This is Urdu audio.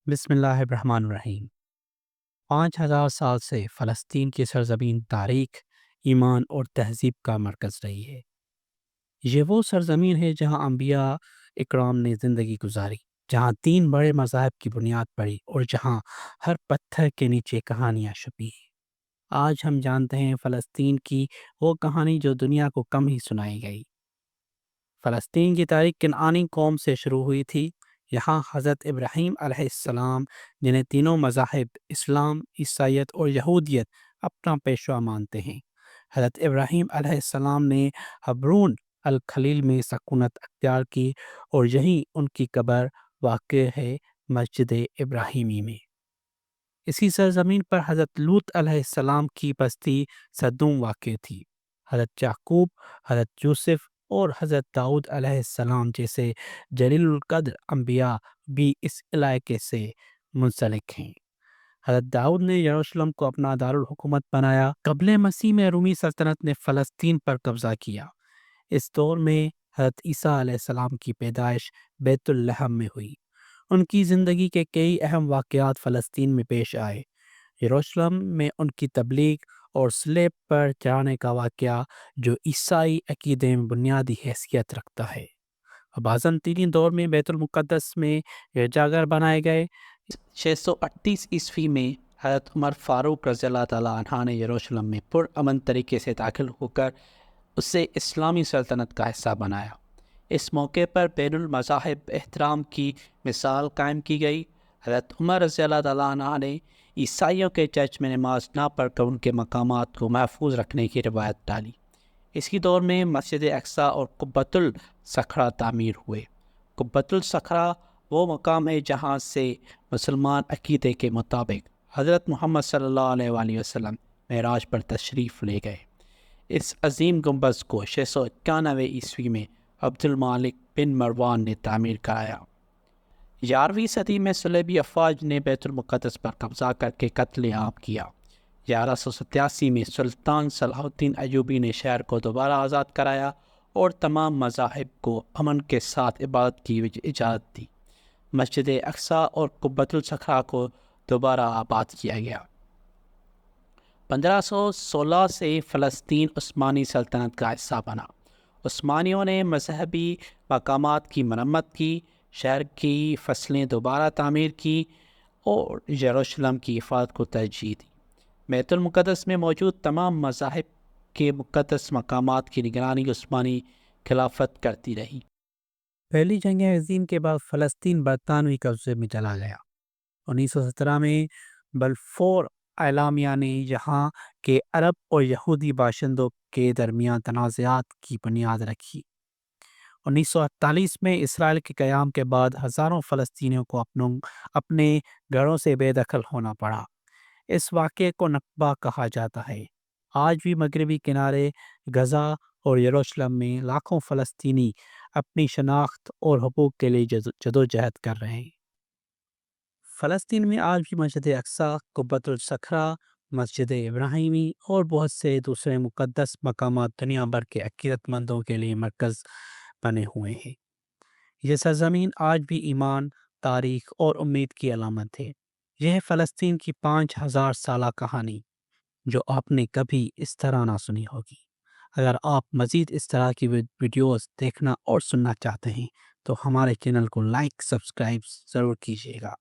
بسم اللہ الرحمن الرحیم۔ 5000 سال سے فلسطین کی سرزمین تاریخ، ایمان اور تہذیب کا مرکز رہی ہے۔ یہ وہ سرزمین ہے جہاں انبیاء اکرام نے زندگی گزاری، جہاں 3 بڑے مذاہب کی بنیاد پڑی اور جہاں ہر پتھر کے نیچے کہانیاں چھپی ہیں۔ آج ہم جانتے ہیں فلسطین کی وہ کہانی جو دنیا کو کم ہی سنائی گئی۔ فلسطین کی تاریخ کنعانی قوم سے شروع ہوئی تھی۔ یہاں حضرت ابراہیم علیہ السلام، جنہیں تینوں مذاہب اسلام، عیسائیت اور یہودیت اپنا پیشوا مانتے ہیں، حضرت ابراہیم علیہ السلام نے حبرون الخلیل میں سکونت اختیار کی اور یہیں ان کی قبر واقع ہے، مسجد ابراہیمی میں۔ اسی سرزمین پر حضرت لوط علیہ السلام کی بستی صدوم واقع تھی۔ حضرت یعقوب، حضرت یوسف اور حضرت داؤد علیہ السلام جیسے جلیل القدر انبیاء بھی اس علاقے سے منسلک ہیں۔ حضرت داؤد نے یروشلم کو اپنا دارالحکومت بنایا۔ قبل مسیح میں رومی سلطنت نے فلسطین پر قبضہ کیا۔ اس دور میں حضرت عیسیٰ علیہ السلام کی پیدائش بیت لحم میں ہوئی۔ ان کی زندگی کے کئی اہم واقعات فلسطین میں پیش آئے۔ یروشلم میں ان کی تبلیغ اور صلیب پر چڑھانے کا واقعہ، جو عیسائی عقیدے میں بنیادی حیثیت رکھتا ہے۔ بازنطینی دور میں بیت المقدس میں گرجاگھر بنائے گئے۔ 638 میں حضرت عمر فاروق رضی اللہ تعالیٰ عنہ نے یروشلم میں پرامن طریقے سے داخل ہو کر اسے اسلامی سلطنت کا حصہ بنایا۔ اس موقع پر بین المذاہب احترام کی مثال قائم کی گئی۔ حضرت عمر رضی اللہ تعالیٰ عنہ نے عیسائیوں کے چرچ میں نماز نہ پڑھ کر ان کے مقامات کو محفوظ رکھنے کی روایت ڈالی۔ اسی دور میں مسجد اقصیٰ اور قبۃ الصخرہ تعمیر ہوئے۔ قبۃ الصخرہ وہ مقام ہے جہاں سے مسلمان عقیدے کے مطابق حضرت محمد صلی اللہ علیہ وآلہ وسلم معراج پر تشریف لے گئے۔ اس عظیم گنبد کو 691 عیسوی میں عبد المالک بن مروان نے تعمیر کرایا۔ 11ویں صدی میں صلیبی افواج نے بیت المقدس پر قبضہ کر کے قتل عام کیا۔ 1187 میں سلطان صلاح الدین ایوبی نے شہر کو دوبارہ آزاد کرایا اور تمام مذاہب کو امن کے ساتھ عبادت کی اجازت دی۔ مسجد اقصیٰ اور قبۃ الصخرہ کو دوبارہ آباد کیا گیا۔ 1516 سے فلسطین عثمانی سلطنت کا حصہ بنا۔ عثمانیوں نے مذہبی مقامات کی مرمت کی، شہر کی فصلیں دوبارہ تعمیر کی اور یروشلم کی حفاظت کو ترجیح دی۔ بیت المقدس میں موجود تمام مذاہب کے مقدس مقامات کی نگرانی عثمانی خلافت کرتی رہی۔ پہلی جنگ عظیم کے بعد فلسطین برطانوی قبضے میں چلا گیا۔ 1917 میں بلفور اعلامیہ نے یہاں کے عرب اور یہودی باشندوں کے درمیان تنازعات کی بنیاد رکھی۔ 1948 میں اسرائیل کے قیام کے بعد ہزاروں فلسطینیوں کو اپنے گھروں سے بے دخل ہونا پڑا۔ اس واقعے کو نکبہ کہا جاتا ہے۔ آج بھی مغربی کنارے، غزہ اور یروشلم میں لاکھوں فلسطینی اپنی شناخت اور حقوق کے لیے جدوجہد کر رہے ہیں۔ فلسطین میں آج بھی مسجد اقصیٰ، قبۃ الصخرہ، مسجد ابراہیمی اور بہت سے دوسرے مقدس مقامات دنیا بھر کے عقیدت مندوں کے لیے مرکز بنے ہوئے ہیں۔ یہ سرزمین آج بھی ایمان، تاریخ اور امید کی علامت ہے۔ یہ ہے فلسطین کی 5000 سالہ کہانی، جو آپ نے کبھی اس طرح نہ سنی ہوگی۔ اگر آپ مزید اس طرح کی ویڈیوز دیکھنا اور سننا چاہتے ہیں تو ہمارے چینل کو لائک، سبسکرائب ضرور کیجیے گا۔